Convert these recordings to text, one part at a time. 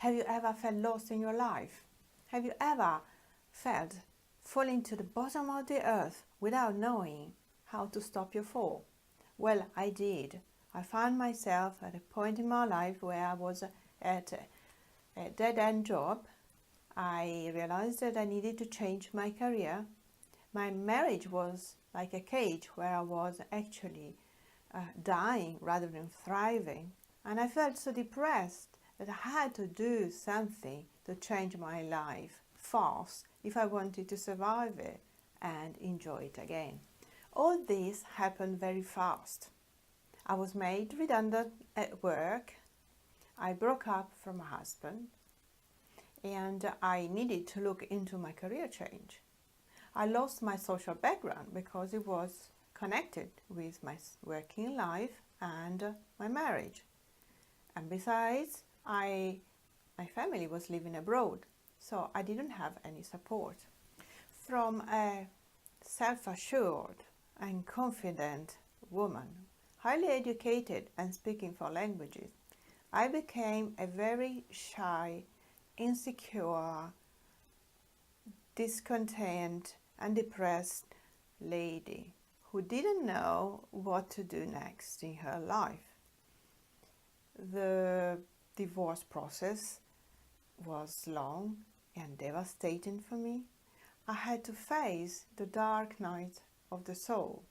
Have you ever felt lost in your life? Have you ever felt falling to the bottom of the earth without knowing how to stop your fall? Well, I did. I found myself at a point in my life where I was at a dead-end job. I realized that I needed to change my career. My marriage was like a cage where I was actually dying rather than thriving. And I felt so depressed that I had to do something to change my life fast if I wanted to survive it and enjoy it again. All this happened very fast. I was made redundant at work. I broke up from my husband and I needed to look into my career change. I lost my social background because it was connected with my working life and my marriage. And besides, my family was living abroad, so I didn't have any support. From a self-assured and confident woman, highly educated and speaking 4 languages, I became a very shy, insecure, discontent and depressed lady who didn't know what to do next in her life. The divorce process was long and devastating for me. I had to face the dark night of the soul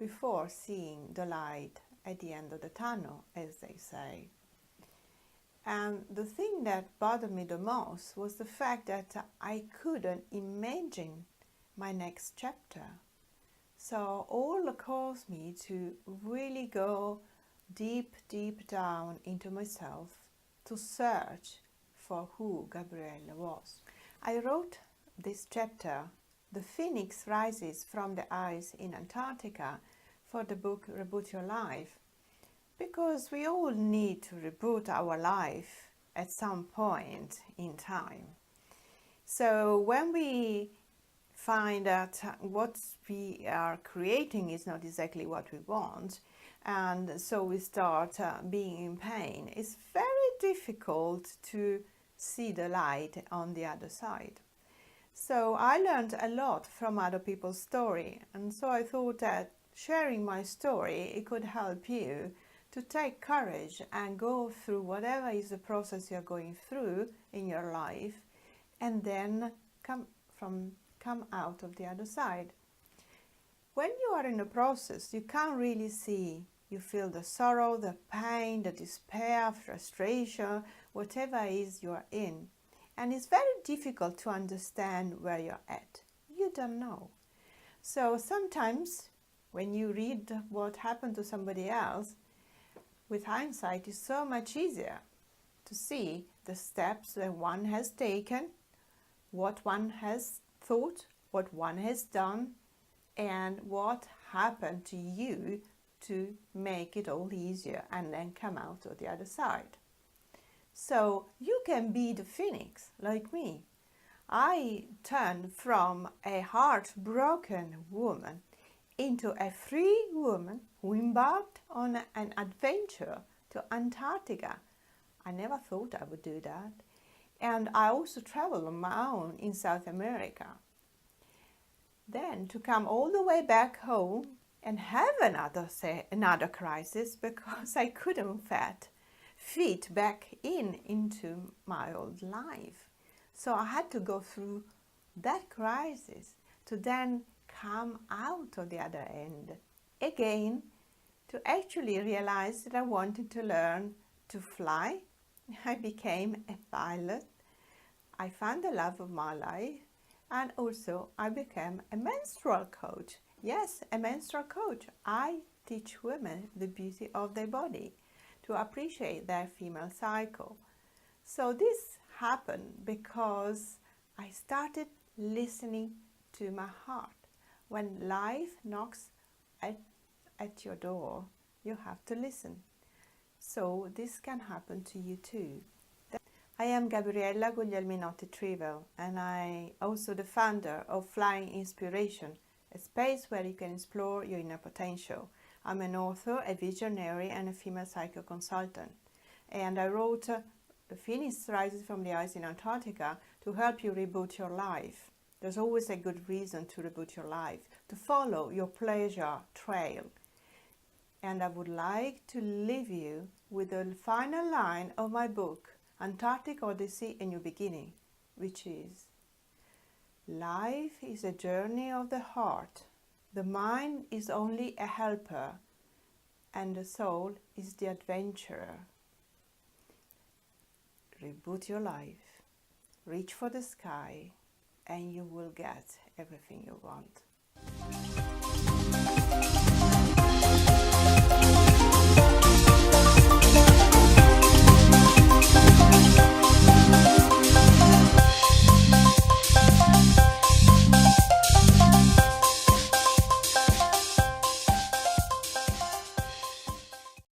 before seeing the light at the end of the tunnel, as they say. And the thing that bothered me the most was the fact that I couldn't imagine my next chapter. So all caused me to really go deep down into myself to search for who Gabriella was. I wrote this chapter, The Phoenix Rises from the Ice in Antarctica, for the book Reboot Your Life, because we all need to reboot our life at some point in time. So when we find that what we are creating is not exactly what we want, and so we start being in pain, it's very difficult to see the light on the other side. So I learned a lot from other people's story, and so I thought that sharing my story, it could help you to take courage and go through whatever is the process you're going through in your life, and then come out of the other side. When you are in the process, you can't really see. You feel the sorrow, the pain, the despair, frustration, whatever it is you're in. And it's very difficult to understand where you're at. You don't know. So sometimes when you read what happened to somebody else, with hindsight, it's so much easier to see the steps that one has taken, what one has thought, what one has done, and what happened to you to make it all easier and then come out of the other side. So you can be the phoenix like me. I turned from a heartbroken woman into a free woman who embarked on an adventure to Antarctica. I never thought I would do that. And I also traveled on my own in South America. Then to come all the way back home and have another crisis because I couldn't fit back into my old life. So I had to go through that crisis to then come out of the other end again, to actually realize that I wanted to learn to fly. I became a pilot. I found the love of my life, and also I became a menstrual coach. Yes, a menstrual coach. I teach women the beauty of their body, to appreciate their female cycle. So this happened because I started listening to my heart. When life knocks at your door, you have to listen. So this can happen to you too. I am Gabriella Guglielminotti Trivel, and I also the founder of Flying Inspiration, a space where you can explore your inner potential. I'm an author, a visionary, and a female psycho consultant. And I wrote The phoenix rises from the ice in Antarctica to help you reboot your life. There's always a good reason to reboot your life, to follow your pleasure trail. And I would like to leave you with the final line of my book, Antarctic Odyssey: A New Beginning, which is, life is a journey of the heart. The mind is only a helper, and the soul is the adventurer. Reboot your life, reach for the sky, and you will get everything you want.